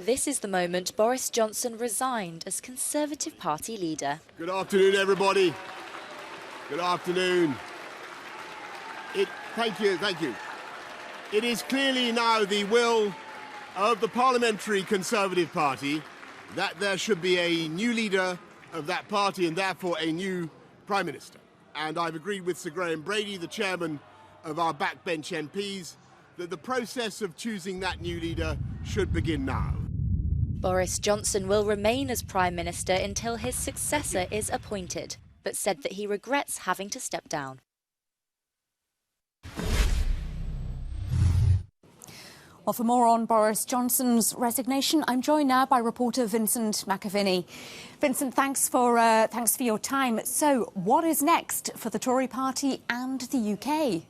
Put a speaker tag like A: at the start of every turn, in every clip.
A: This is the moment Boris Johnson resigned as Conservative Party leader.
B: Good afternoon, everybody. Good afternoon. Thank you. It is clearly now the will of the Parliamentary Conservative Party that there should be a new leader of that party and therefore a new Prime Minister. And I've agreed with Sir Graham Brady, the chairman of our backbench MPs, that the process of choosing that new leader should begin now.
A: Boris Johnson will remain as Prime Minister until his successor is appointed, but said that he regrets having to step down.
C: Well, for more on Boris Johnson's resignation, I'm joined now by reporter Vincent McAviney. Vincent, thanks for your time. So, what is next for the Tory party and the UK?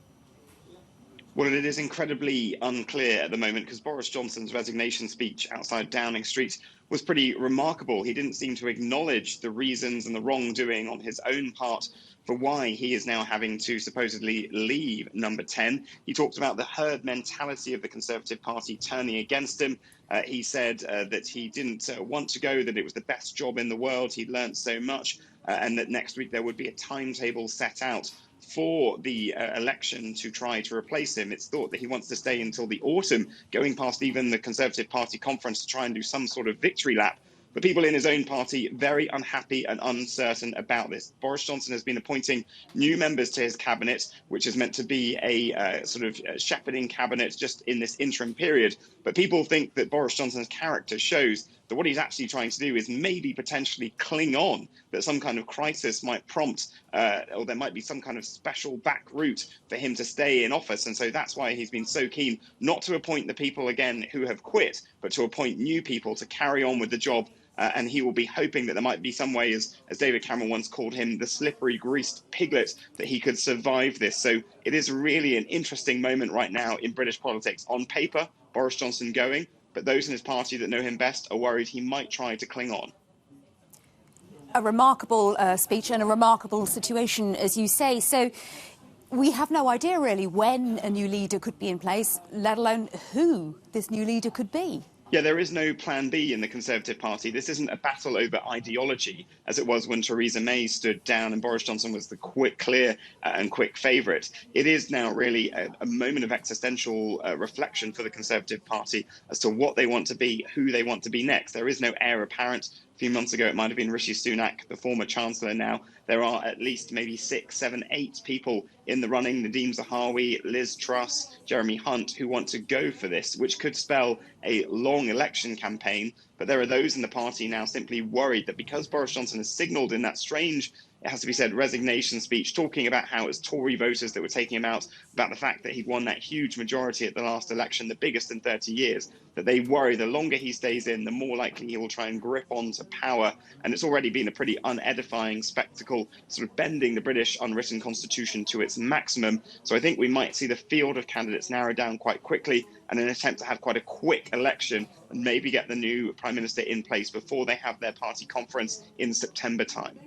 D: Well, it is incredibly unclear at the moment because Boris Johnson's resignation speech outside Downing Street was pretty remarkable. He didn't seem to acknowledge the reasons and the wrongdoing on his own part for why he is now having to supposedly leave Number 10. He talked about the herd mentality of the Conservative Party turning against him. He said that he didn't want to go, that it was the best job in the world. He'd learned so much and that next week there would be a timetable set out for the election to try to replace him. It's thought that he wants to stay until the autumn, going past even the Conservative Party conference to try and do some sort of victory lap. But people in his own party very unhappy and uncertain about this. Boris Johnson has been appointing new members to his cabinet, which is meant to be a sort of shepherding cabinet just in this interim period. But people think that Boris Johnson's character shows that what he's actually trying to do is maybe potentially cling on, that some kind of crisis might prompt, or there might be some kind of special back route for him to stay in office. And so that's why he's been so keen not to appoint the people again who have quit, but to appoint new people to carry on with the job. And he will be hoping that there might be some way, as David Cameron once called him, the slippery, greased piglet, that he could survive this. So it is really an interesting moment right now in British politics. On paper, Boris Johnson going, but those in his party that know him best are worried he might try to cling on.
C: A remarkable speech and a remarkable situation, as you say. So we have no idea, really, when a new leader could be in place, let alone who this new leader could be.
D: Yeah, there is no plan B in the Conservative Party. This isn't a battle over ideology, as it was when Theresa May stood down and Boris Johnson was the clear and quick favourite. It is now really a moment of existential reflection for the Conservative Party as to what they want to be, who they want to be next. There is no heir apparent. A few months ago, it might have been Rishi Sunak, the former Chancellor. Now there are at least maybe 6, 7, 8 people in the running, Nadhim Zahawi, Liz Truss, Jeremy Hunt, who want to go for this, which could spell a long election campaign. But there are those in the party now simply worried that because Boris Johnson has signalled in that strange, it has to be said, resignation speech, talking about how it's Tory voters that were taking him out, about the fact that he'd won that huge majority at the last election, the biggest in 30 years, that they worry the longer he stays in, the more likely he will try and grip onto power. And it's already been a pretty unedifying spectacle, sort of bending the British unwritten constitution to its maximum. So I think we might see the field of candidates narrow down quite quickly and an attempt to have quite a quick election and maybe get the new Prime Minister in place before they have their party conference in September time.